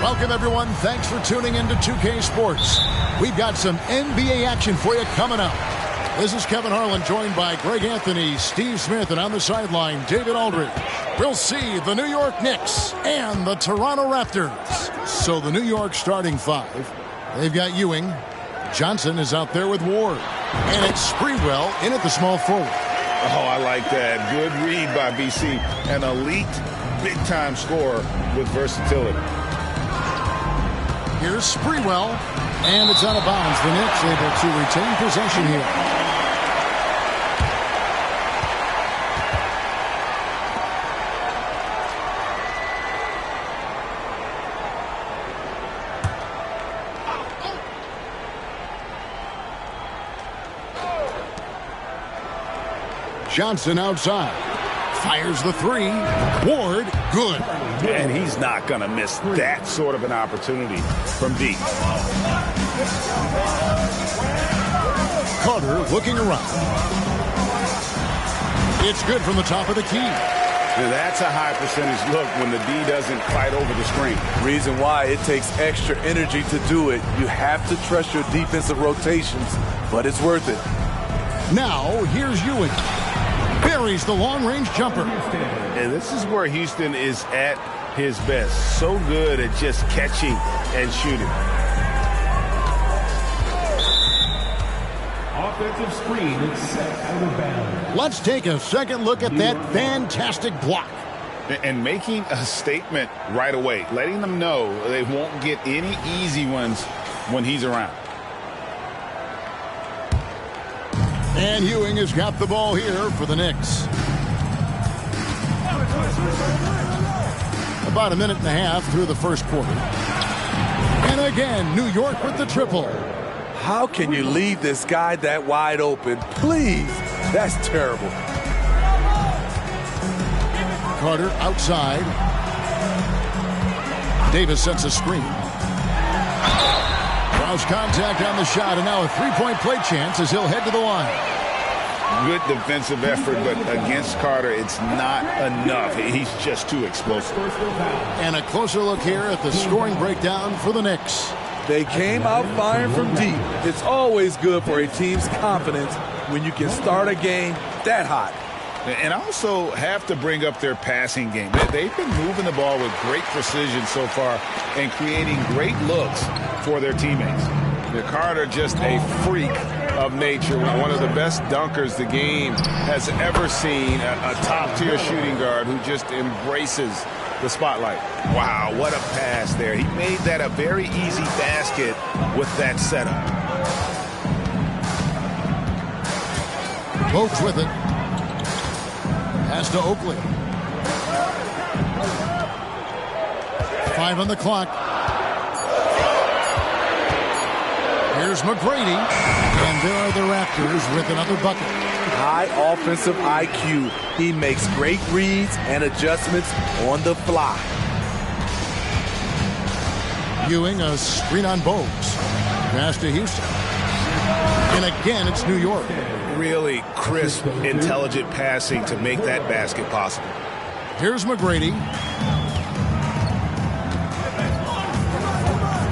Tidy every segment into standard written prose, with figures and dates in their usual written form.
Welcome, everyone. Thanks for tuning in to 2K Sports. We've got some NBA action for you coming up. This is Kevin Harlan, joined by Greg Anthony, Steve Smith, and on the sideline, David Aldridge. We'll see the New York Knicks and the Toronto Raptors. So the New York starting five, they've got Ewing. Johnson is out there with Ward. And it's Sprewell in at the small forward. Oh, I like that. Good read by BC. An elite, big-time scorer with versatility. Here's Sprewell, and it's out of bounds. The Knicks able to retain possession here. Johnson outside. Fires the three. Ward, good. And he's not going to miss that sort of an opportunity from deep. Carter looking around. It's good from the top of the key. Now that's a high percentage look when the D doesn't fight over the screen. Reason why it takes extra energy to do it. You have to trust your defensive rotations, but it's worth it. Now, here's Ewing. Buries the long-range jumper. And this is where Houston is at his best. So good at just catching and shooting. Offensive screen is set out of bounds. Let's take a second look at that fantastic block. And making a statement right away, letting them know they won't get any easy ones when he's around. And Ewing has got the ball here for the Knicks. About a minute and a half through the first quarter. And again, New York with the triple. How can you leave this guy that wide open? Please. That's terrible. Carter outside. Davis sets a screen. Cross contact on the shot, and now a three-point play chance as he'll head to the line. Good defensive effort, but against Carter, it's not enough. He's just too explosive. And a closer look here at the scoring breakdown for the Knicks. They came out firing from deep. It's always good for a team's confidence when you can start a game that hot. And also have to bring up their passing game. They've been moving the ball with great precision so far and creating great looks for their teammates. Carter, just a freak of nature, one of the best dunkers the game has ever seen, a top-tier shooting guard who just embraces the spotlight. Wow, what a pass there. He made that a very easy basket with that setup. Boats with it. Pass to Oakley. 5 on the clock. Here's McGrady. And there are the Raptors with another bucket. High offensive IQ. He makes great reads and adjustments on the fly. Ewing, a screen on Bogues. Pass to Houston. And again, it's New York. Really crisp, intelligent passing to make that basket possible. Here's McGrady.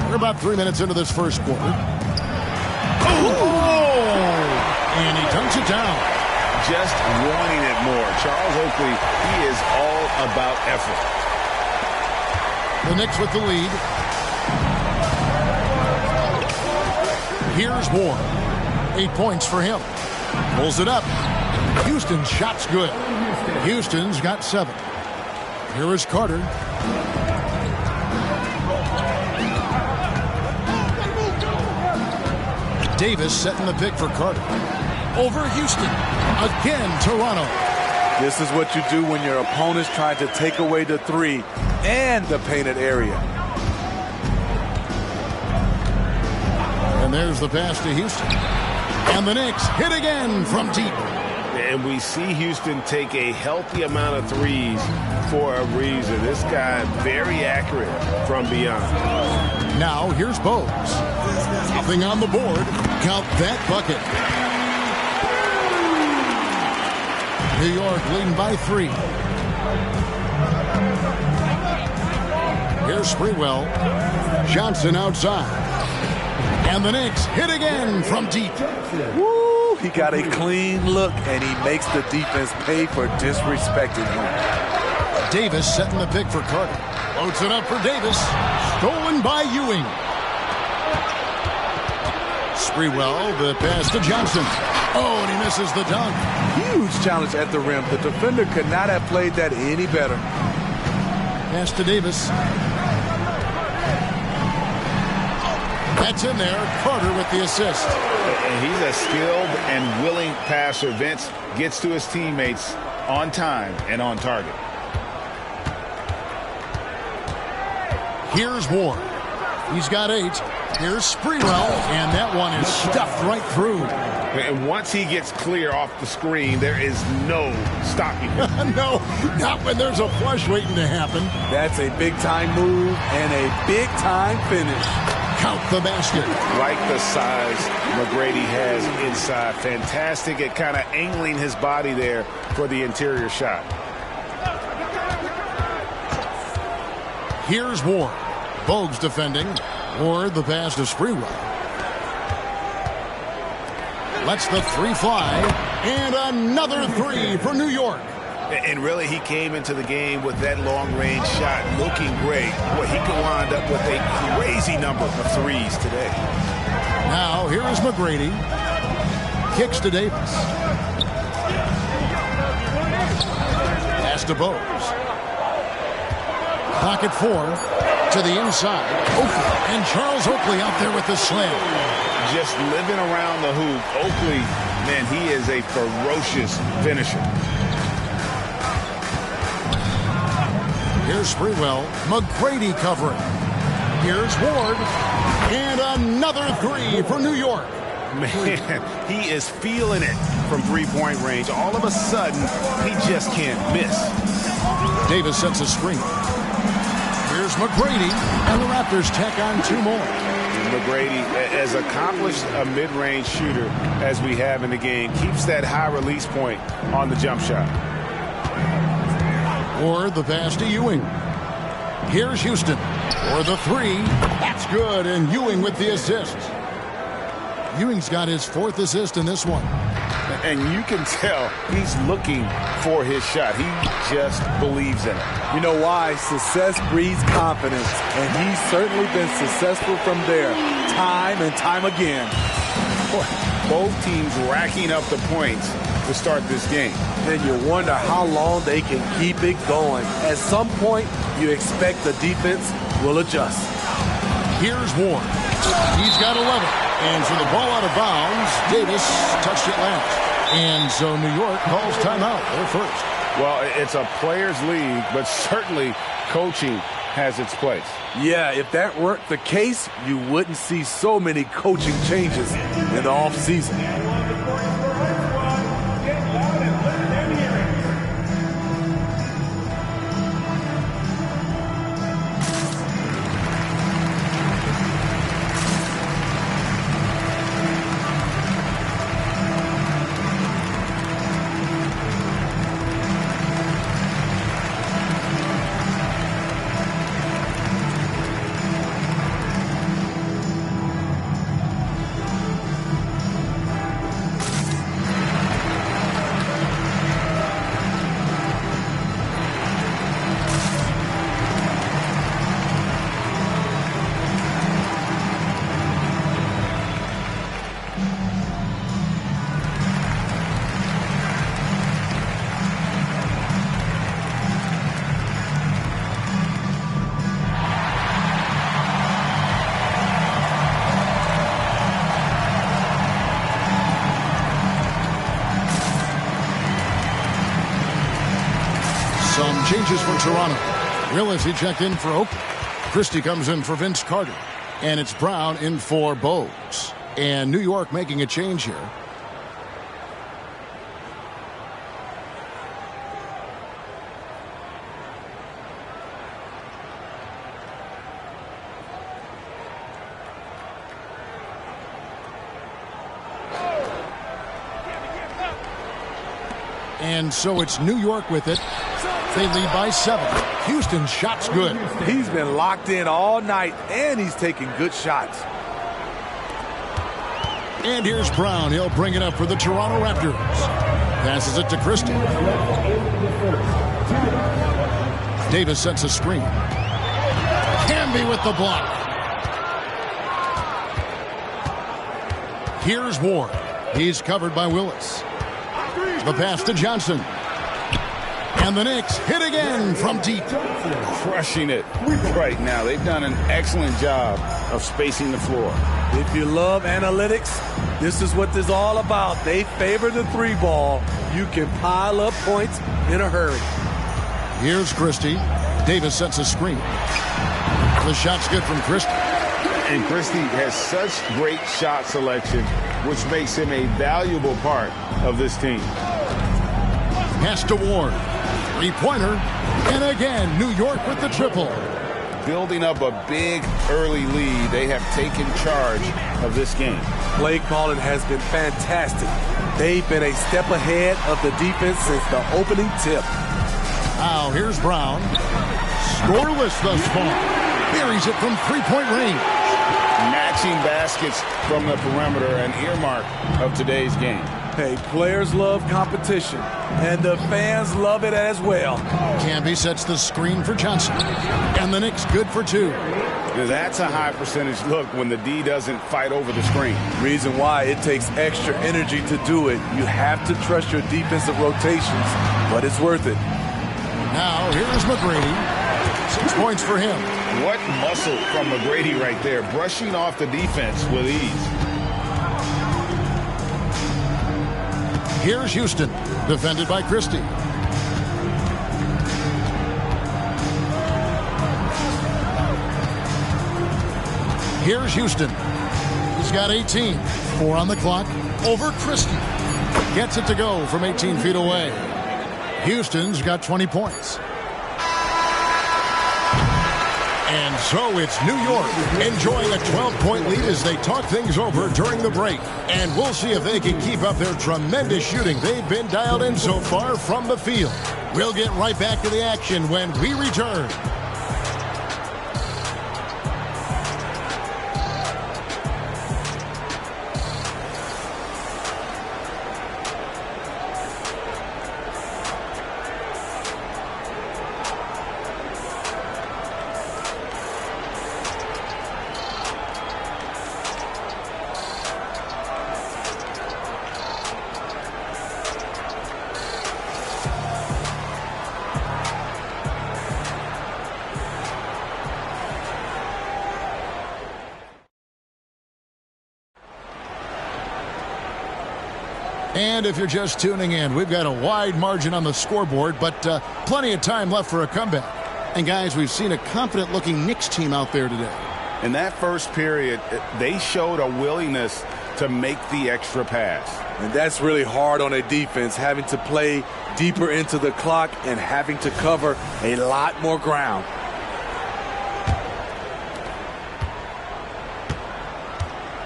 We're about 3 minutes into this first quarter. Oh! And he dunks it down. Just wanting it more. Charles Oakley, he is all about effort. The Knicks with the lead. Here's Ward. 8 points for him. Pulls it up. Houston's shot's good. Houston's got 7. Here is Carter. Davis setting the pick for Carter. Over Houston. Again, Toronto. This is what you do when your opponent's trying to take away the three and the painted area. And there's the pass to Houston. And the Knicks hit again from deep. And we see Houston take a healthy amount of threes for a reason. This guy very accurate from beyond. Now here's Bogues. Nothing on the board. Count that bucket. New York leading by 3. Here's Sprewell. Johnson outside. And the Knicks hit again from deep. Woo! He got a clean look, and he makes the defense pay for disrespecting him. Davis setting the pick for Carter. Loads it up for Davis. Stolen by Ewing. Sprewell, the pass to Johnson. Oh, and he misses the dunk. Huge challenge at the rim. The defender could not have played that any better. Pass to Davis. That's in there. Carter with the assist. And he's a skilled and willing passer. Vince gets to his teammates on time and on target. Here's Ward. He's got 8. Here's Sprewell, and that one is stuffed right through. And once he gets clear off the screen, there is no stopping him. No, not when there's a flush waiting to happen. That's a big-time move and a big-time finish. Count the basket. Like the size McGrady has inside. Fantastic at kind of angling his body there for the interior shot. Here's Ward. Bogues defending. Ward the pass to Sprewell. Lets the 3 fly. And another 3 for New York. And really, he came into the game with that long-range shot looking great. Boy, he could wind up with a crazy number of threes today. Now, here is McGrady. Kicks to Davis. Pass to Bogues. Pocket 4 to the inside. Oakley. And Charles Oakley out there with the slam. Just living around the hoop. Oakley, man, he is a ferocious finisher. Here's Sprewell. McGrady covering. Here's Ward. And another 3 for New York. Man, he is feeling it from three-point range. All of a sudden, he just can't miss. Davis sets a screen. Here's McGrady. And the Raptors tack on 2 more. McGrady, as accomplished a mid-range shooter as we have in the game, keeps that high release point on the jump shot. Or the pass to Ewing. Here's Houston. Or the 3. That's good. And Ewing with the assist. Ewing's got his 4th assist in this one. And you can tell he's looking for his shot. He just believes in it. You know why? Success breeds confidence. And he's certainly been successful from there time and time again. Both teams racking up the points to start this game. Then you wonder how long they can keep it going. At some point, you expect the defense will adjust. Here's Ward. He's got 11. And so the ball out of bounds. Davis touched it last. And so New York calls timeout. They're first. Well, it's a players' league, but certainly coaching has its place. Yeah, if that weren't the case, you wouldn't see so many coaching changes in the offseason. Some changes for Toronto. Willis, he checked in for Oakley. Christie comes in for Vince Carter. And it's Brown in for Bogues. And New York making a change here. And so it's New York with it. They lead by 7. Houston's shot's good. He's been locked in all night, and he's taking good shots. And here's Brown. He'll bring it up for the Toronto Raptors. Passes it to Christie. Davis sets a screen. Camby with the block. Here's Ward. He's covered by Willis. The pass to Johnson. And the Knicks hit again from deep. Crushing it right now. They've done an excellent job of spacing the floor. If you love analytics, this is what this is all about. They favor the 3-ball. You can pile up points in a hurry. Here's Christie. Davis sets a screen. The shot's good from Christie. And Christie has such great shot selection, which makes him a valuable part of this team. Pass to Ward. 3-pointer. And again, New York with the triple. Building up a big early lead, they have taken charge of this game. Play calling has been fantastic. They've been a step ahead of the defense since the opening tip. Now here's Brown. Scoreless thus far. Buries it from 3-point range. Matching baskets from the perimeter, an earmark of today's game. Hey, players love competition, and the fans love it as well. Camby sets the screen for Johnson. And the Knicks good for 2. Now that's a high percentage look when the D doesn't fight over the screen. Reason why it takes extra energy to do it. You have to trust your defensive rotations, but it's worth it. Now here's McGrady. 6 points for him. What muscle from McGrady right there, brushing off the defense with ease. Here's Houston, defended by Christie. Here's Houston. He's got 18. 4 on the clock. Over Christie. Gets it to go from 18 feet away. Houston's got 20 points. And so it's New York enjoying a 12-point lead as they talk things over during the break. And we'll see if they can keep up their tremendous shooting they've been dialed in so far from the field. We'll get right back to the action when we return. And if you're just tuning in, we've got a wide margin on the scoreboard, but plenty of time left for a comeback. And guys, we've seen a confident-looking Knicks team out there today. In that first period, they showed a willingness to make the extra pass. And that's really hard on a defense, having to play deeper into the clock and having to cover a lot more ground.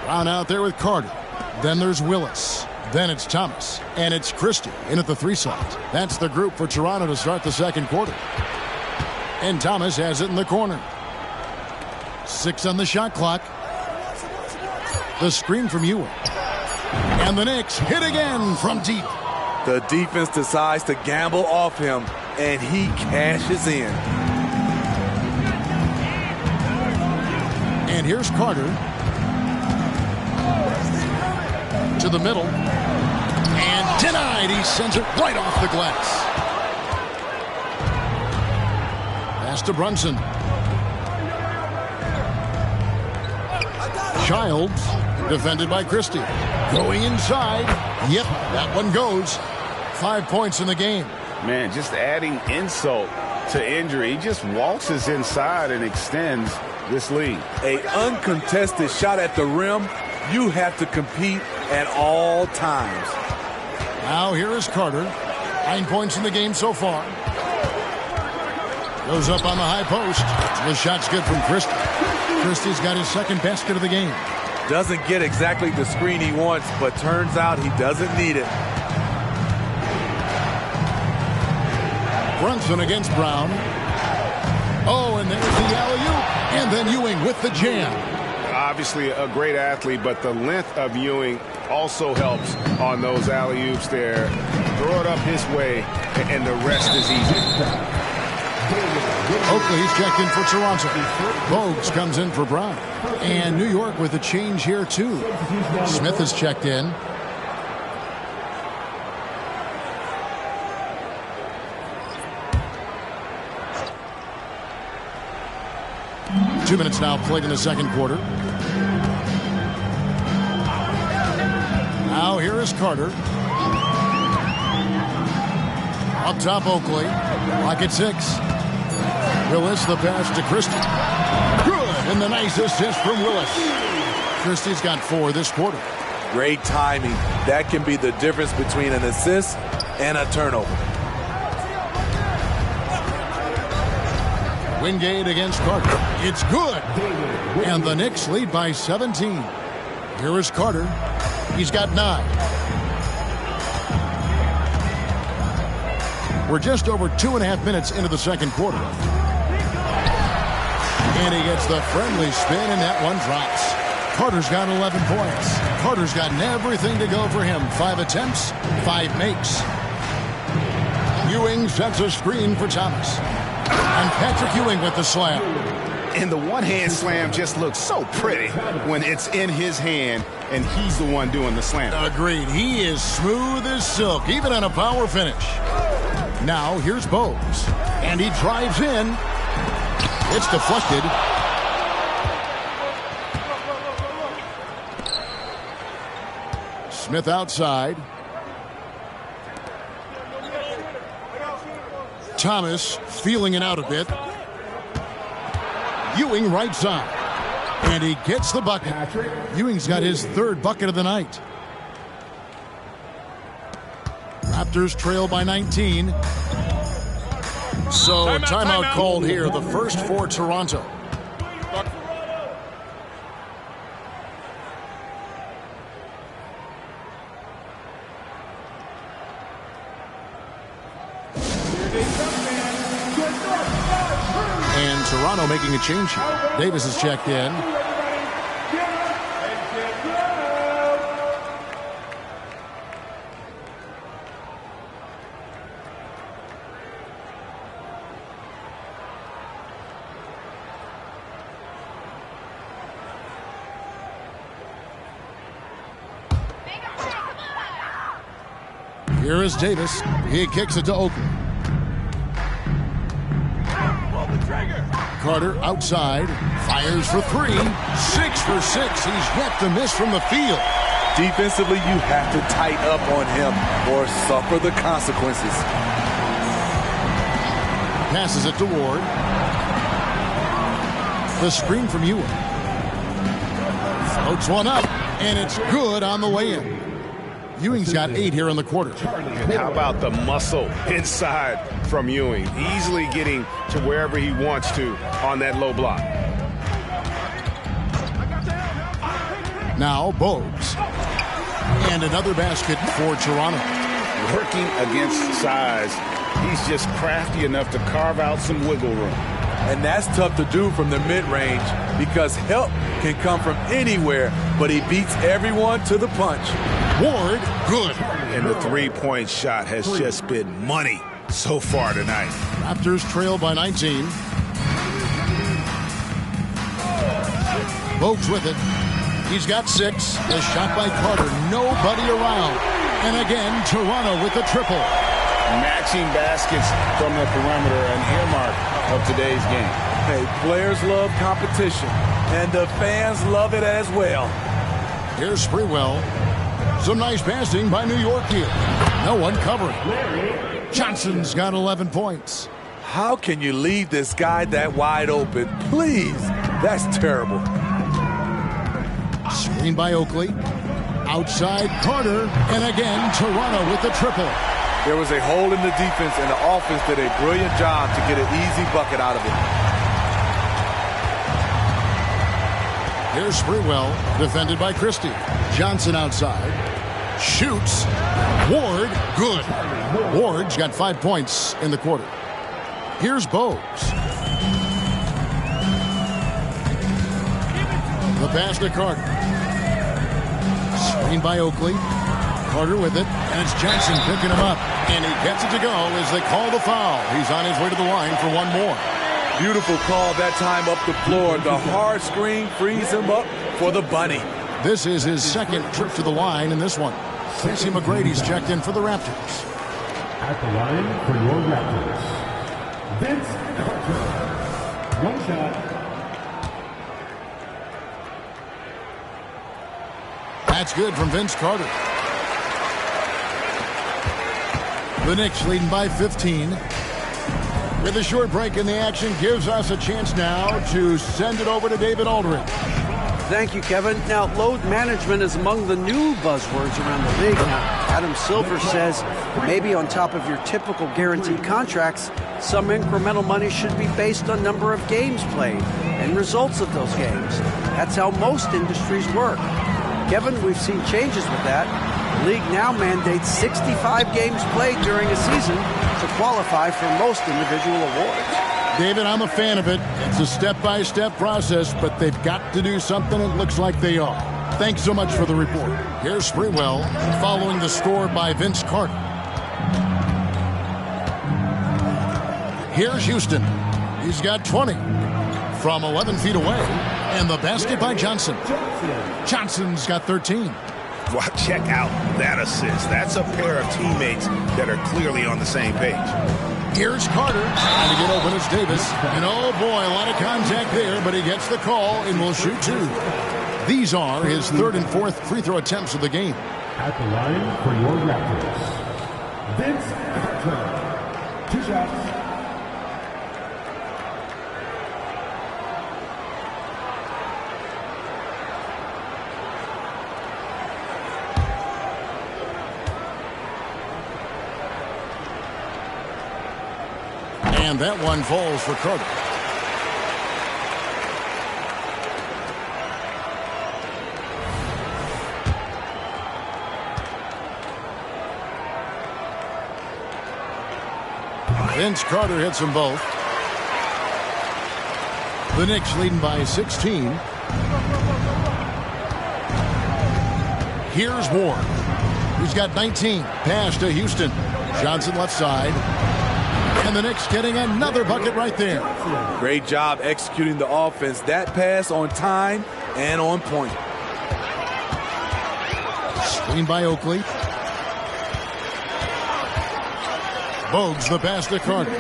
Brown out there with Carter. Then there's Willis. Then it's Thomas. And it's Christie in at the 3 slot. That's the group for Toronto to start the second quarter. And Thomas has it in the corner. 6 on the shot clock. The screen from Ewing. And the Knicks hit again from deep. The defense decides to gamble off him, and he cashes in. And here's Carter. To the middle. And denied. He sends it right off the glass. Pass to Brunson. Childs, defended by Christie. Going inside. Yep, that one goes. 5 points in the game. Man, just adding insult to injury. He just waltzes inside and extends this lead. An uncontested shot at the rim. You have to compete at all times. Now here is Carter. 9 points in the game so far. Goes up on the high post. The shot's good from Christie. Christie's got his second basket of the game. Doesn't get exactly the screen he wants, but turns out he doesn't need it. Brunson against Brown. Oh, and there's the alley-oop. And then Ewing with the jam. Obviously a great athlete, but the length of Ewing also helps on those alley-oops there. Throw it up his way, and the rest is easy. Oakley's checked in for Toronto. Bogues comes in for Brown. And New York with a change here, too. Smith is checked in. Two minutes now played in the second quarter. Now here is Carter. Up top, Oakley. Lock at 6. Willis, the pass to Christie. Good, and the nice assist from Willis. Christie's got 4 this quarter. Great timing. That can be the difference between an assist and a turnover. Wingate against Carter. It's good. And the Knicks lead by 17. Here is Carter. He's got 9. We're just over 2.5 minutes into the second quarter. And he gets the friendly spin, and that one drops. Carter's got 11 points. Carter's gotten everything to go for him. 5 attempts, 5 makes. Ewing sets a screen for Thomas. And Patrick Ewing with the slam. And the one-hand slam just looks so pretty when it's in his hand and he's the one doing the slam. Agreed. He is smooth as silk, even on a power finish. Now here's Bogues. And he drives in. It's deflected. Smith outside. Thomas feeling it out a bit. Ewing right side. And he gets the bucket. Ewing's got his 3rd bucket of the night. Raptors trail by 19. So timeout called here. The first for Toronto. And Toronto making a change here. Davis is checked in. Here is Davis. He kicks it to Oakley. Carter outside, fires for 3, 6 for 6. He's yet to miss from the field. Defensively, you have to tighten up on him or suffer the consequences. Passes it to Ward. The screen from Ewing. Floats one up, and it's good on the way in. Ewing's got 8 here in the quarter. And how about the muscle inside from Ewing? Easily getting to wherever he wants to on that low block. Now Bogues. And another basket for Toronto. Working against size. He's just crafty enough to carve out some wiggle room. And that's tough to do from the mid-range because help can come from anywhere, but he beats everyone to the punch. Ward, good. And the three-point shot has just been money so far tonight. Raptors trail by 19. Bogues with it. He's got 6. The shot by Carter. Nobody around. And again, Toronto with the triple. Matching baskets from the perimeter, an earmark of today's game. Hey, players love competition, and the fans love it as well. Here's Sprewell. Some nice passing by New York here. No one covering. Johnson's got 11 points. How can you leave this guy that wide open? Please, that's terrible. Screen by Oakley. Outside Carter. And again, Toronto with the triple. There was a hole in the defense, and the offense did a brilliant job to get an easy bucket out of it. Here's Sprewell, defended by Christie. Johnson outside. Shoots. Ward, good. Ward's got 5 points in the quarter. Here's Bogues. The pass to Carter. Screen by Oakley. Carter with it, and it's Johnson picking him up. And he gets it to go as they call the foul. He's on his way to the line for one more. Beautiful call that time up the floor. The hard screen frees him up for the bunny. This is his second trip to the line in this one. Tracy McGrady's checked in for the Raptors. At the line for your Raptors, Vince Carter. One shot. That's good from Vince Carter. The Knicks leading by 15. With a short break in the action, gives us a chance now to send it over to David Aldridge. Thank you, Kevin. Now, load management is among the new buzzwords around the league. Now, Adam Silver says maybe on top of your typical guaranteed contracts, some incremental money should be based on number of games played and results of those games. That's how most industries work. Kevin, we've seen changes with that. The league now mandates 65 games played during a season to qualify for most individual awards. David, I'm a fan of it. It's a step-by-step process, but they've got to do something. It looks like they are. Thanks so much for the report. Here's Sprewell following the score by Vince Carter. Here's Houston. He's got 20 from 11 feet away. And the basket by Johnson. Johnson's got 13. Well, check out that assist. That's a pair of teammates that are clearly on the same page. Here's Carter trying to get open as Davis. And oh boy, a lot of contact there, but he gets the call and will shoot two. These are his third and fourth free throw attempts of the game. At the line for your Raptors, Vince Carter. 2 shots. And that one falls for Carter. Vince Carter hits them both. The Knicks leading by 16. Here's Ward. He's got 19. Pass to Houston. Johnson left side. And the Knicks getting another bucket right there. Great job executing the offense. That pass on time and on point. Screen by Oakley. Bogues the pass to Carter.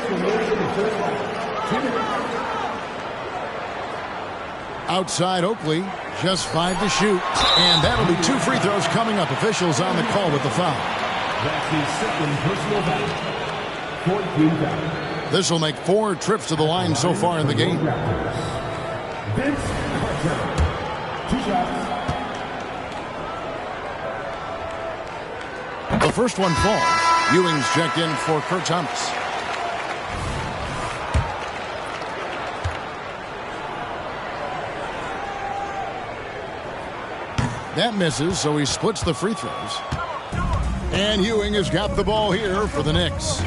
Outside Oakley. Just 5 to shoot. And that'll be 2 free throws coming up. Officials on the call with the foul. That's his second personal foul. 14 foul. This will make 4 trips to the line so far in the game. Vince Carter. 2 shots. The first one falls. Ewing's checked in for Kurt Thomas. That misses, so he splits the free throws. And Ewing has got the ball here for the Knicks.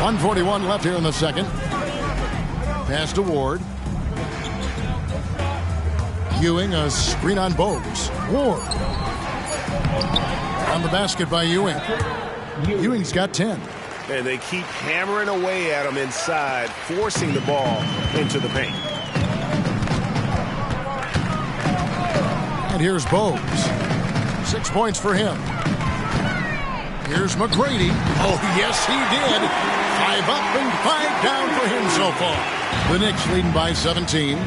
1:41 left here in the second. Pass to Ward. Ewing, a screen on Bogues. Ward. On the basket by Ewing. Ewing's got 10. And they keep hammering away at him inside, forcing the ball into the paint. And here's Bogues. 6 points for him. Here's McGrady. Oh, yes, he did. 5 up and 5 down for him so far. The Knicks leading by 17.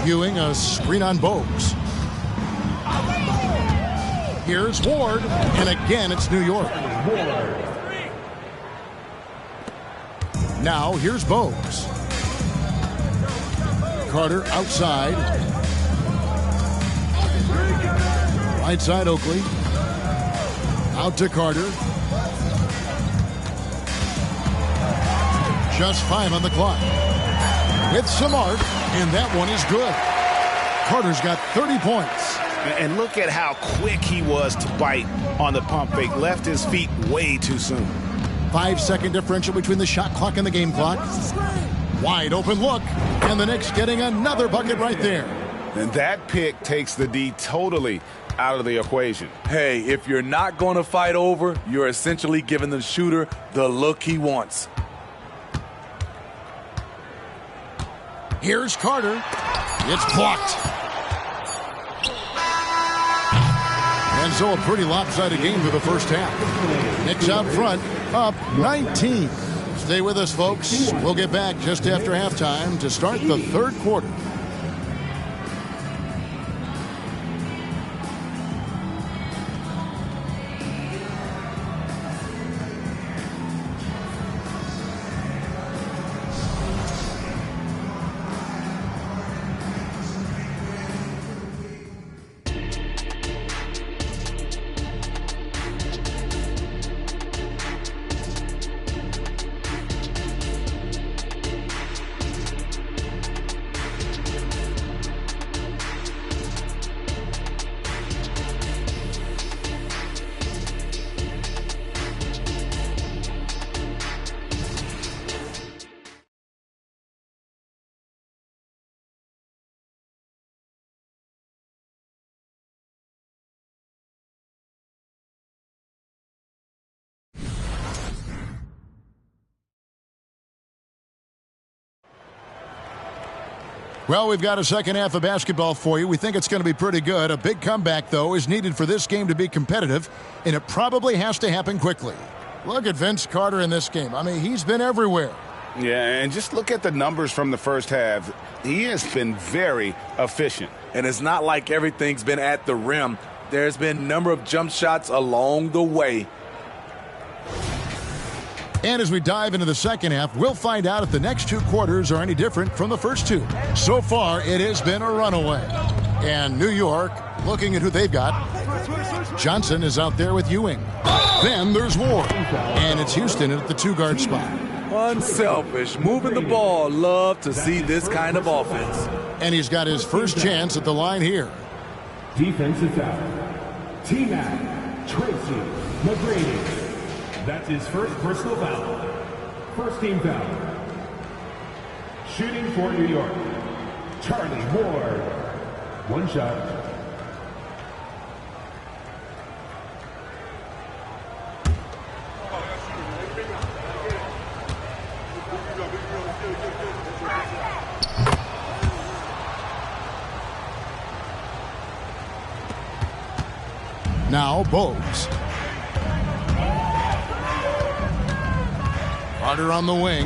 Ewing, a screen on Bogues. Here's Ward, and again it's New York. Now here's Bogues. Carter outside. Right side Oakley. Out to Carter. Just 5 on the clock. With some arc, and that one is good. Carter's got 30 points. And look at how quick he was to bite on the pump fake. Left his feet way too soon. 5-second differential between the shot clock and the game clock. Wide open look, and the Knicks getting another bucket right there. And that pick takes the D totally out of the equation. Hey, if you're not going to fight over, you're essentially giving the shooter the look he wants. Here's Carter. It's blocked. And so a pretty lopsided game for the first half. Knicks out front, up 19. Stay with us, folks. We'll get back just after halftime to start the third quarter. Well, we've got a second half of basketball for you. We think it's going to be pretty good. A big comeback, though, is needed for this game to be competitive, and it probably has to happen quickly. Look at Vince Carter in this game. I mean, he's been everywhere. Yeah, and just look at the numbers from the first half. He has been very efficient. And it's not like everything's been at the rim. There's been a number of jump shots along the way. And as we dive into the second half, we'll find out if the next two quarters are any different from the first two. So far, it has been a runaway. And New York, looking at who they've got, Johnson is out there with Ewing. Then there's Ward. And it's Houston at the two-guard spot. Unselfish, moving the ball. Love to see this kind of offense. And he's got his first chance at the line here. Defensive foul. T-Mac, Tracy McGrady. That's his first personal foul. First team foul. Shooting for New York, Charlie Ward. One shot. Now Bogues. Carter on the wing.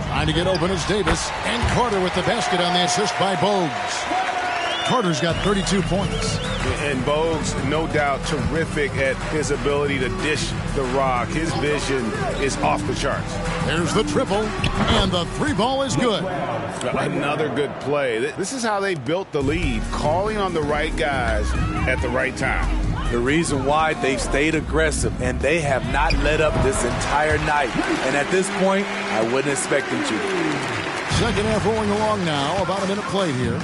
Trying to get open is Davis. And Carter with the basket on the assist by Bogues. Carter's got 32 points. And Bogues, no doubt, terrific at his ability to dish the rock. His vision is off the charts. There's the triple. And the three ball is good. Another good play. This is how they built the lead, calling on the right guys at the right time. The reason why they've stayed aggressive, and they have not let up this entire night. And at this point, I wouldn't expect them to. Second half rolling along now. About a minute played here.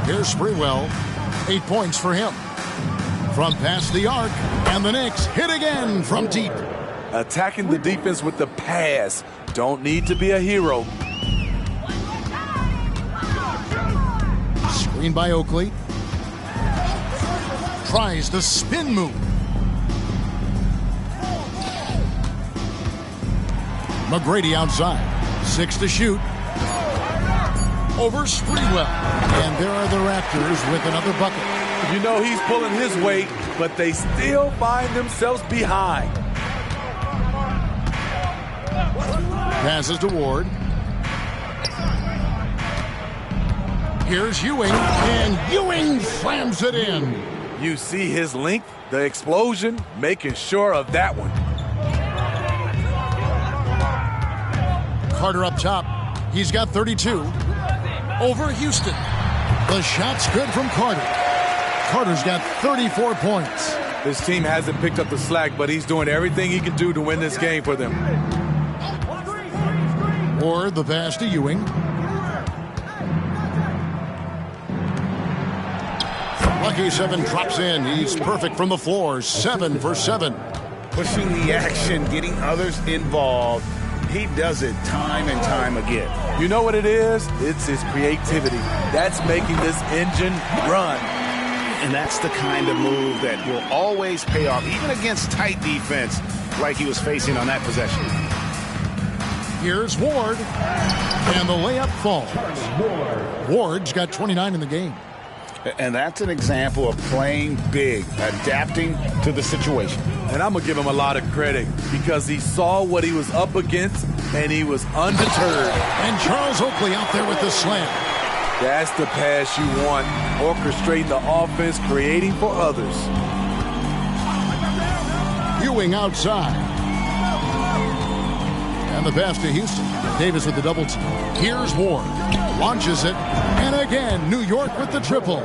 Here's Sprewell. 8 points for him. From past the arc, and the Knicks hit again from deep. Attacking the defense with the pass. Don't need to be a hero. Screen by Oakley. Tries the spin move. McGrady outside. 6 to shoot. Over Sprewell. And there are the Raptors with another bucket. You know he's pulling his weight, but they still find themselves behind. Passes to Ward. Here's Ewing, and Ewing slams it in. You see his length, the explosion, making sure of that one. Carter up top. He's got 32. Over Houston. The shot's good from Carter. Carter's got 34 points. This team hasn't picked up the slack, but he's doing everything he can do to win this game for them. Ward the pass to Ewing. Lucky 7 drops in. He's perfect from the floor. 7 for 7. Pushing the action, getting others involved. He does it time and time again. You know what it is? It's his creativity. That's making this engine run. And that's the kind of move that will always pay off, even against tight defense like he was facing on that possession. Here's Ward. And the layup falls. Ward's got 29 in the game. And that's an example of playing big, adapting to the situation. And I'm going to give him a lot of credit because he saw what he was up against and he was undeterred. And Charles Oakley out there with the slam. That's the pass you want, orchestrating the offense, creating for others. Ewing outside. And the pass to Houston. Davis with the double team. Here's Ward. Launches it. And again, New York with the triple.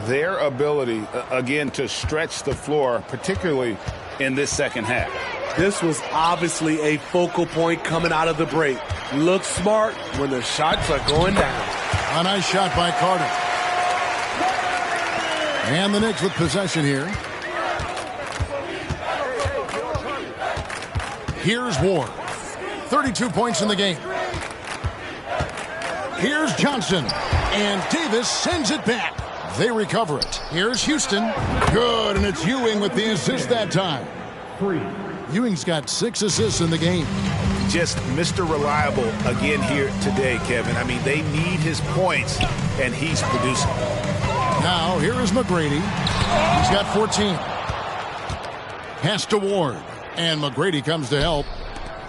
Their ability, again, to stretch the floor, particularly in this second half. This was obviously a focal point coming out of the break. Look smart when the shots are going down. A nice shot by Carter. And the Knicks with possession here. Here's Ward. 32 points in the game. Here's Johnson. And Davis sends it back. They recover it. Here's Houston. Good, and it's Ewing with the assist that time. Ewing's got 6 assists in the game. Just Mr. Reliable again here today, Kevin. I mean, they need his points, and he's producing. Now, here is McGrady. He's got 14. Pass to Ward. And McGrady comes to help.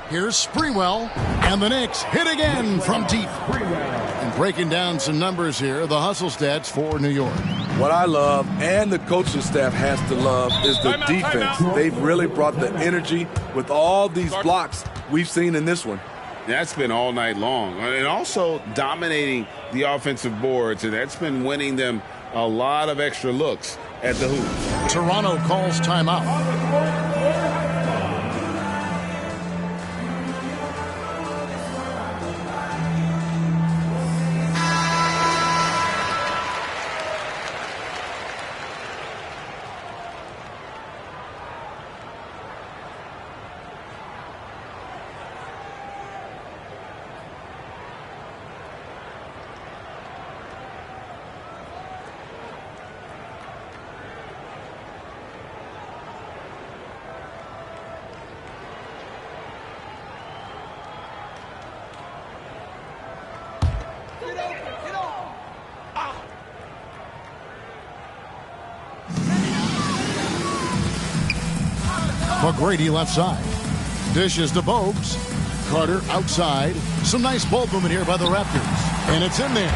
Here's Sprewell. And the Knicks hit again from deep. And breaking down some numbers here, the hustle stats for New York. What I love, and the coaching staff has to love, is the defense. They've really brought the energy with all these blocks we've seen in this one. That's been all night long. And also dominating the offensive boards, and that's been winning them a lot of extra looks at the hoop. Toronto calls timeout. McGrady left side. Dishes to Bogues. Carter outside. Some nice ball movement here by the Raptors. And it's in there.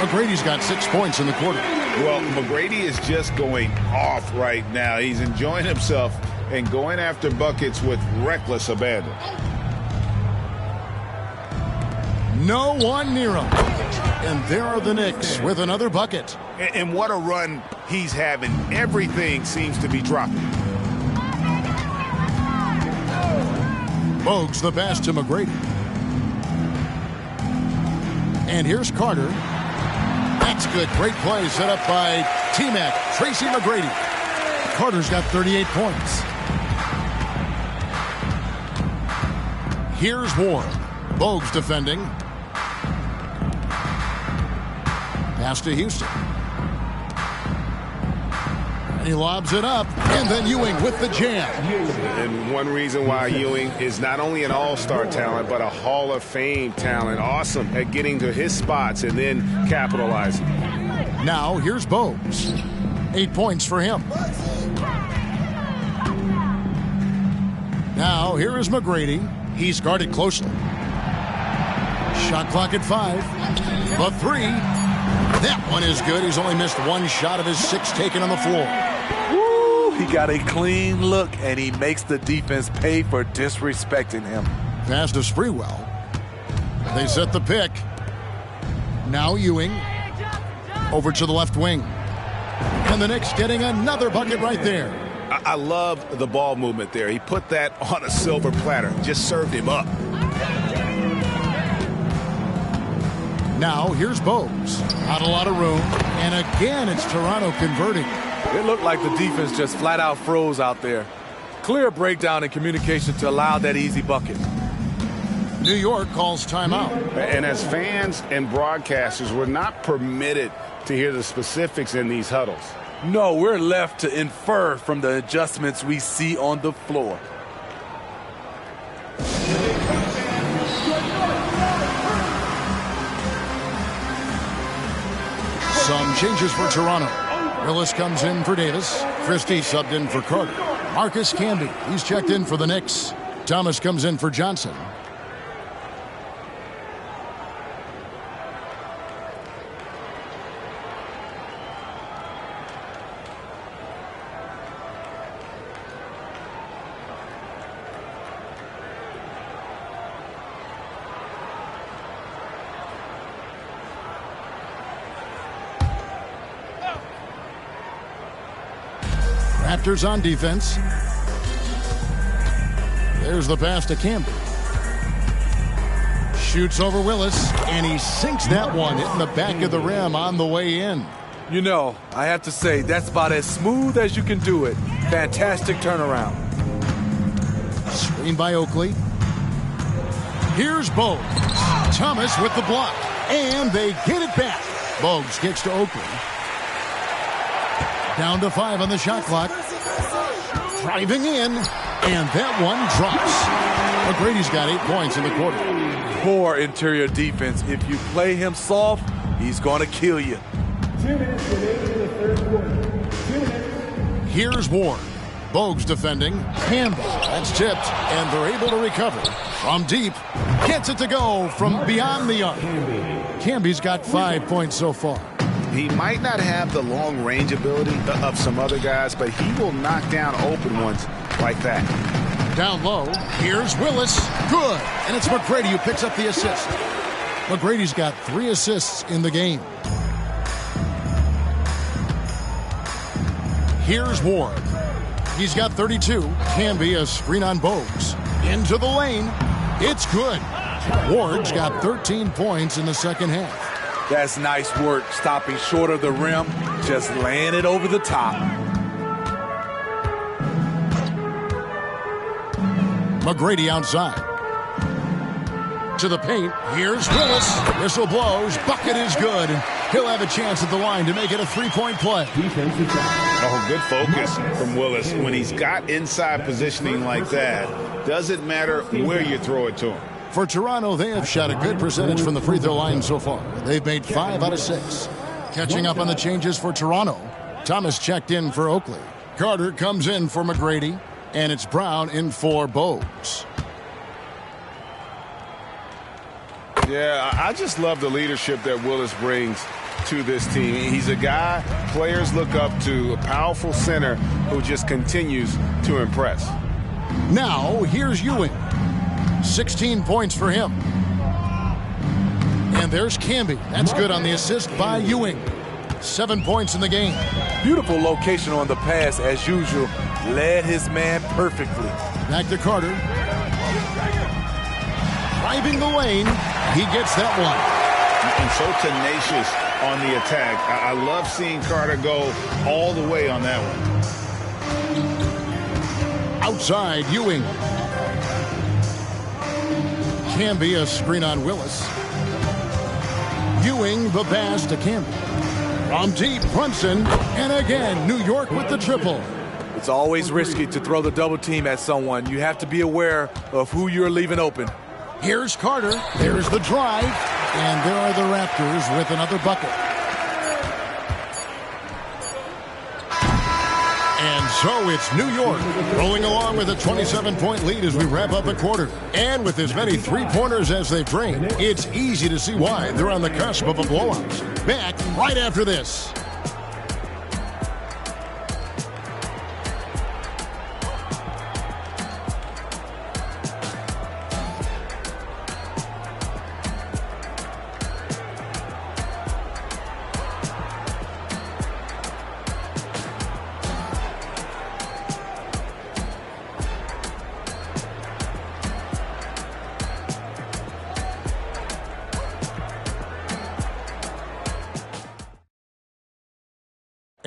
McGrady's got 6 points in the quarter. Well, McGrady is just going off right now. He's enjoying himself and going after buckets with reckless abandon. No one near him. And there are the Knicks with another bucket. And what a run he's having. Everything seems to be dropping. Bogues the pass to McGrady. And here's Carter. That's good. Great play set up by T-Mac. Tracy McGrady. Carter's got 38 points. Here's Ward. Bogues defending. Pass to Houston. And he lobs it up. And then Ewing with the jam. And one reason why Ewing is not only an all-star talent, but a Hall of Fame talent. Awesome at getting to his spots and then capitalizing. Now here's Bogues. 8 points for him. Now here is McGrady. He's guarded closely. Shot clock at 5. The 3. That one is good. He's only missed one shot of his 6 taken on the floor. Woo, he got a clean look, and he makes the defense pay for disrespecting him. Pass to Sprewell. They set the pick. Now Ewing. Over to the left wing. And the Knicks getting another bucket right there. I love the ball movement there. He put that on a silver platter. Just served him up. Now here's Bogues. Not a lot of room. And again, it's Toronto converting. It looked like the defense just flat out froze out there. Clear breakdown in communication to allow that easy bucket. New York calls timeout. And as fans and broadcasters, we're not permitted to hear the specifics in these huddles. No, we're left to infer from the adjustments we see on the floor. Some changes for Toronto. Willis comes in for Davis. Christie subbed in for Carter. Marcus Camby, he's checked in for the Knicks. Thomas comes in for Johnson. Raptors on defense. There's the pass to Camby. Shoots over Willis, and he sinks that one, hitting the back of the rim on the way in. You know, I have to say, that's about as smooth as you can do it. Fantastic turnaround. Screen by Oakley. Here's Bogues. Thomas with the block, and they get it back. Bogues kicks to Oakley. Down to 5 on the shot clock. Driving in, and that one drops. McGrady's got 8 points in the quarter. Poor interior defense. If you play him soft, he's going to kill you. 2 minutes remaining in the third quarter. 2 minutes. Here's Ward. Bogues defending. Campbell. That's tipped, and they're able to recover. From deep. Gets it to go from beyond the arc. Camby's got 5 points so far. He might not have the long range ability of some other guys, but he will knock down open ones like that. Down low, here's Willis. Good. And it's McGrady who picks up the assist. McGrady's got 3 assists in the game. Here's Ward. He's got 32. Camby a screen on Bogues. Into the lane. It's good. Ward's got 13 points in the second half. That's nice work, stopping short of the rim, just laying it over the top. McGrady outside. To the paint, here's Willis. Whistle blows, bucket is good, and he'll have a chance at the line to make it a 3-point play. Oh, good focus from Willis. When he's got inside positioning like that, doesn't matter where you throw it to him. For Toronto, they have shot a good percentage from the free throw line so far. They've made 5 out of 6. Catching up on the changes for Toronto. Thomas checked in for Oakley. Carter comes in for McGrady. And it's Brown in for Bogues. Yeah, I just love the leadership that Willis brings to this team. He's a guy players look up to, a powerful center who just continues to impress. Now, here's Ewing. 16 points for him. And there's Camby. That's good on the assist by Ewing. 7 points in the game. Beautiful location on the pass, as usual. Led his man perfectly. Back to Carter. Driving the lane. He gets that one. And so tenacious on the attack. I love seeing Carter go all the way on that one. Outside, Ewing. Camby a screen on Willis. Ewing the pass to Camby. From deep, Brunson. And again, New York with the triple. It's always risky to throw the double team at someone. You have to be aware of who you're leaving open. Here's Carter. There's the drive. And there are the Raptors with another bucket. And so it's New York rolling along with a 27-point lead as we wrap up the quarter. And with as many three-pointers as they've drained, it's easy to see why they're on the cusp of a blowout. Back right after this.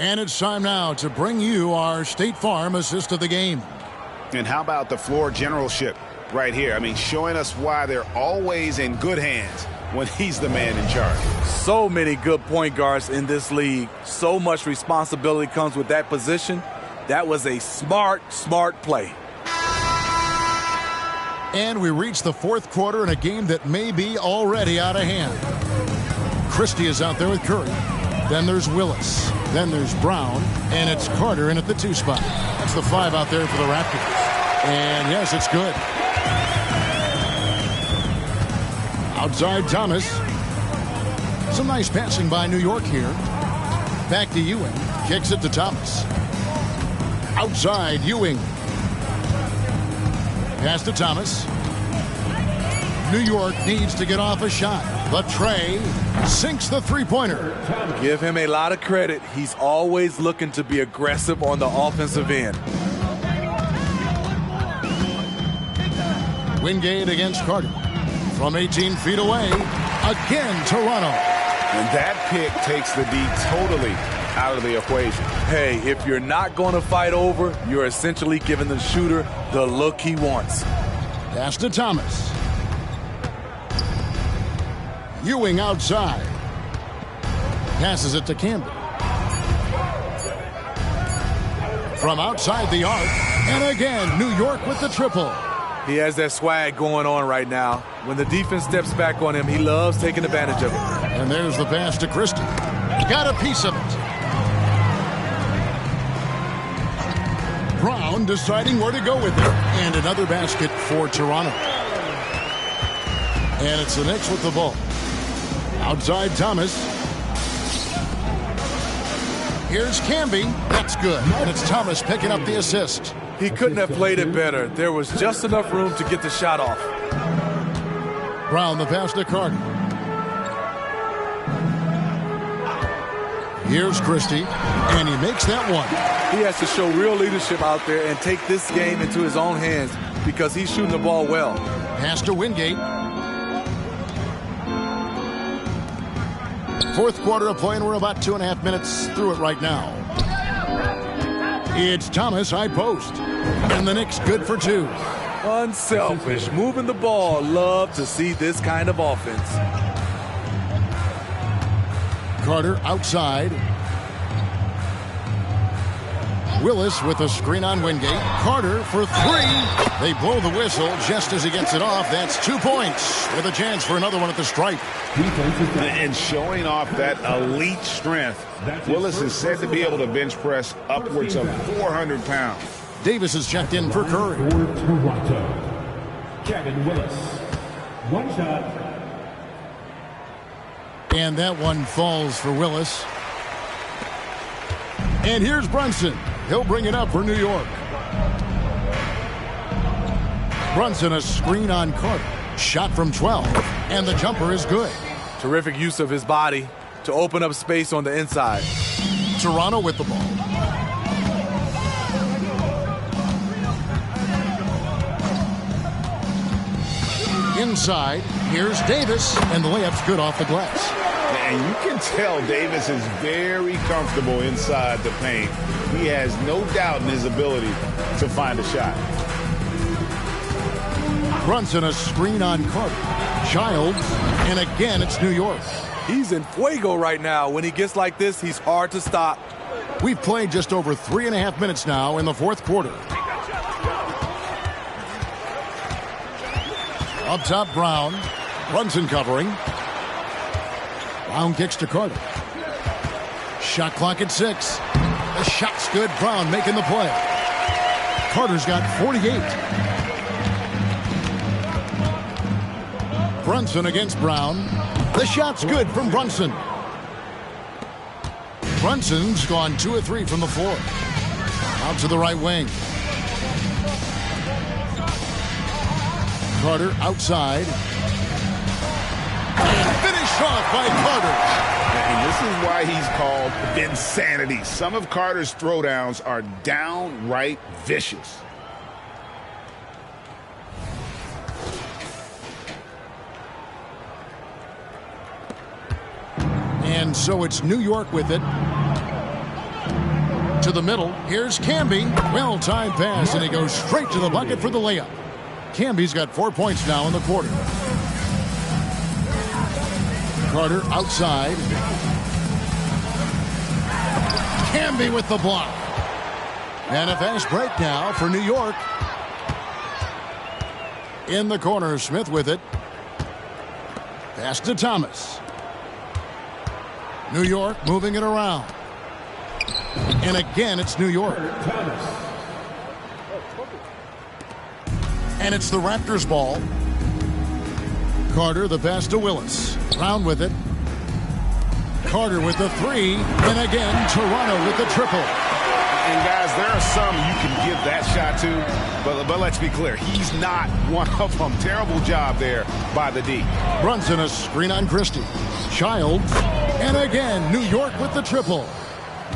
And it's time now to bring you our State Farm assist of the game. And how about the floor generalship right here? I mean, showing us why they're always in good hands when he's the man in charge. So many good point guards in this league. So much responsibility comes with that position. That was a smart play. And we reach the fourth quarter in a game that may be already out of hand. Christie is out there with Curry. Then there's Willis. Then there's Brown. And it's Carter in at the 2 spot. That's the 5 out there for the Raptors. And yes, it's good. Outside Thomas. Some nice passing by New York here. Back to Ewing. Kicks it to Thomas. Outside Ewing. Pass to Thomas. New York needs to get off a shot. But Trey sinks the three-pointer. Give him a lot of credit. He's always looking to be aggressive on the offensive end. Wingate against Carter. From 18 feet away. Again, Toronto. And that pick takes the D totally out of the equation. Hey, if you're not going to fight over, you're essentially giving the shooter the look he wants. Pass to Thomas. Ewing outside. Passes it to Campbell. From outside the arc. And again, New York with the triple. He has that swag going on right now. When the defense steps back on him, he loves taking advantage of it. And there's the pass to Christie. Got a piece of it. Brown deciding where to go with it. And another basket for Toronto. And it's the Knicks with the ball. Outside Thomas. Here's Camby. That's good. And it's Thomas picking up the assist. He couldn't have played it better. There was just enough room to get the shot off. Brown the pass to Carter. Here's Christie. And he makes that one. He has to show real leadership out there and take this game into his own hands because he's shooting the ball well. Pass to Wingate. Fourth quarter of play, and we're about 2.5 minutes through it right now. It's Thomas, high post. And the Knicks good for 2. Unselfish, moving the ball. Love to see this kind of offense. Carter outside. Willis with a screen on Wingate. Carter for 3. They blow the whistle just as he gets it off. That's 2 points with a chance for another one at the stripe. And showing off that elite strength, Willis is said to be able to bench press upwards of 400 pounds. Davis is checked in for Curry. For Toronto, Kevin Willis. 1 shot. And that one falls for Willis. And here's Brunson. He'll bring it up for New York. Brunson, a screen on Carter. Shot from 12. And the jumper is good. Terrific use of his body to open up space on the inside. Toronto with the ball. Inside, here's Davis, and the layup's good off the glass. And you can tell Davis is very comfortable inside the paint. He has no doubt in his ability to find a shot. Brunson, a screen on Carter. Childs, and again, it's New York. He's in fuego right now. When he gets like this, he's hard to stop. We've played just over 3.5 minutes now in the fourth quarter. Up top, Brown. Brunson covering. Brown kicks to Carter. Shot clock at 6. The shot's good. Brown making the play. Carter's got 48. Brunson against Brown. The shot's good from Brunson. Brunson's gone 2 of 3 from the floor. Out to the right wing. Carter outside. And finished off by Carter. And this is why he's called Vinsanity. Some of Carter's throwdowns are downright vicious. And so it's New York with it. To the middle. Here's Camby. Well-timed pass, and he goes straight to the bucket for the layup. Camby's got 4 points now in the quarter. Carter outside. Camby with the block. And a fast break now for New York. In the corner, Smith with it. Pass to Thomas. New York moving it around. And again, it's New York. And it's the Raptors ball. Carter, the pass to Willis. Brown with it. Carter with the three. And again, Toronto with the triple. And guys, there are some you can give that shot to, but let's be clear, he's not one of them. Terrible job there by the D. Brunson, a screen on Christie. Childs. And again, New York with the triple.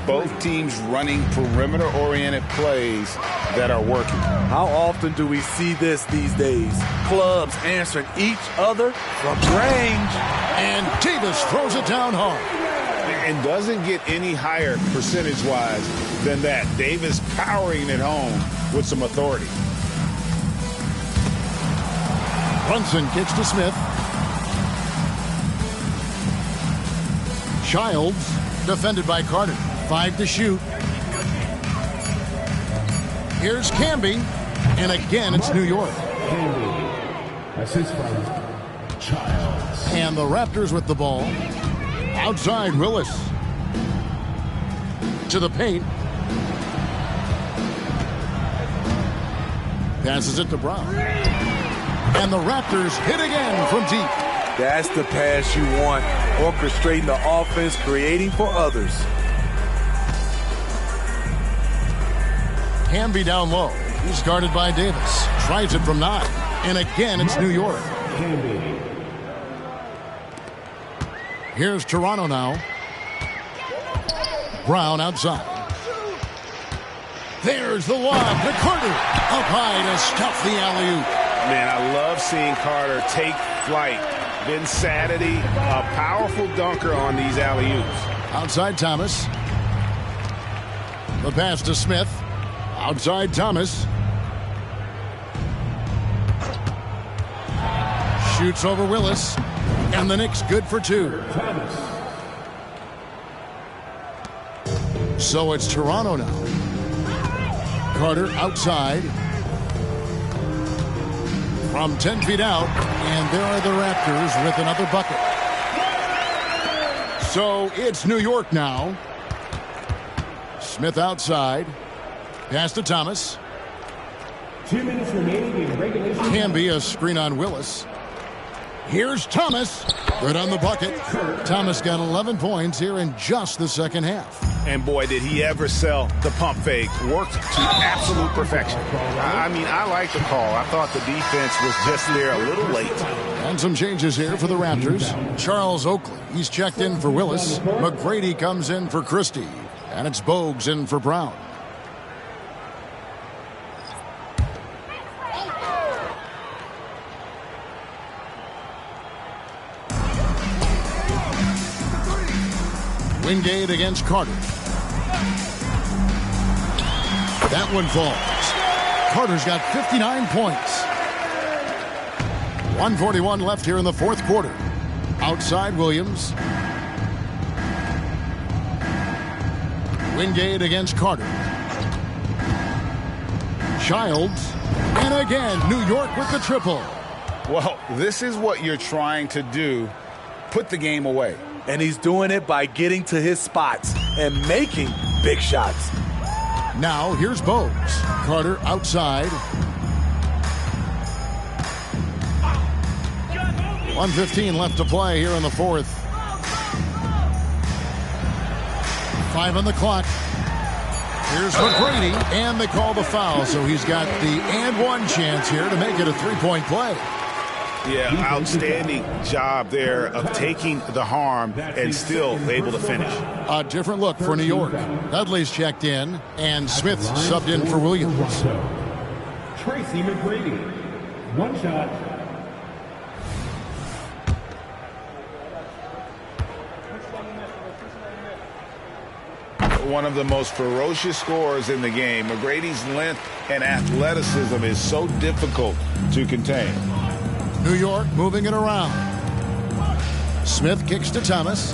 Both teams running perimeter-oriented plays that are working. How often do we see this these days? Clubs answering each other from range. And Davis throws it down hard. And doesn't get any higher percentage-wise than that. Davis powering it home with some authority. Brunson kicks to Smith. Childs defended by Carter. 5 to shoot. Here's Camby. And again, it's New York. Camby. Assist by Childs. And the Raptors with the ball. Outside, Willis. To the paint. Passes it to Brown. And the Raptors hit again from deep. That's the pass you want. Orchestrating the offense, creating for others. Camby down low. He's guarded by Davis. Tries it from 9. And again, it's New York. Camby. Here's Toronto now. Brown outside. There's the lob to Carter. Up high to stuff the alley-oop. Man, I love seeing Carter take flight. Insanity, a powerful dunker on these alley-oops. Outside Thomas. The pass to Smith. Outside Thomas. Shoots over Willis. And the Knicks good for 2. So it's Toronto now. Carter outside. From 10 feet out. And there are the Raptors with another bucket. So it's New York now. Smith outside. Pass to Thomas. 2 minutes remaining in regulation. Camby, a screen on Willis. Here's Thomas. Good on the bucket. Thomas got 11 points here in just the second half. And boy, did he ever sell the pump fake. Worked to absolute perfection. I mean, I like the call. I thought the defense was just there a little late. And some changes here for the Raptors. Charles Oakley, he's checked in for Willis. McGrady comes in for Christie. And it's Bogues in for Brown. Wingate against Carter. That one falls. Carter's got 59 points. 1:41 left here in the fourth quarter. Outside Williams. Wingate against Carter. Childs. And again, New York with the triple. Well, this is what you're trying to do. Put the game away. And he's doing it by getting to his spots and making big shots. Now, here's Bogues. Carter outside. 1:15 left to play here in the fourth. 5 on the clock. Here's McGrady, and they call the foul, so he's got the and one chance here to make it a three-point play. Yeah, outstanding job there of taking the harm and still able to finish. A different look for New York. Dudley's checked in, and Smith subbed in for Williams. Tracy McGrady. One shot. one of the most ferocious scorers in the game. McGrady's length and athleticism is so difficult to contain. New York moving it around. Smith kicks to Thomas.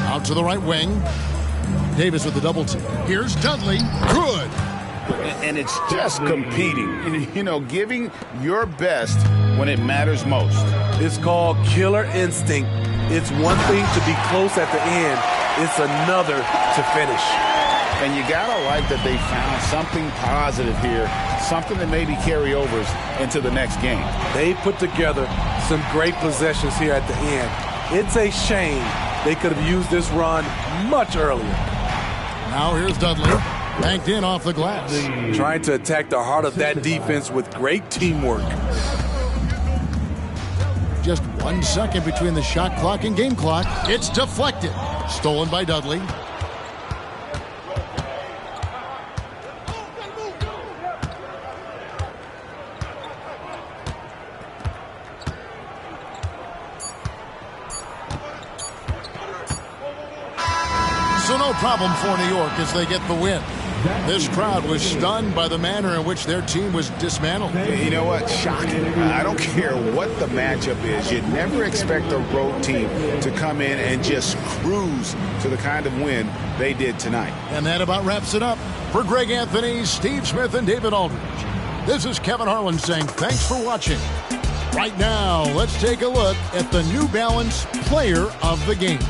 Out to the right wing. Davis with the double team. Here's Dudley. Good. And it's just competing, you know, giving your best when it matters most. It's called killer instinct. It's one thing to be close at the end. It's another to finish. And you gotta like that they found something positive here, something that maybe carry overs into the next game. They put together some great possessions here at the end. It's a shame they could have used this run much earlier. Now here's Dudley. Banked in off the glass. Trying to attack the heart of that defense with great teamwork. Just 1 second between the shot clock and game clock. It's deflected. Stolen by Dudley. So no problem for New York as they get the win. This crowd was stunned by the manner in which their team was dismantled. You know what? Shocking. I don't care what the matchup is. You'd never expect a road team to come in and just cruise to the kind of win they did tonight. And that about wraps it up. For Greg Anthony, Steve Smith, and David Aldridge, this is Kevin Harlan saying thanks for watching. Right now, let's take a look at the New Balance Player of the Game.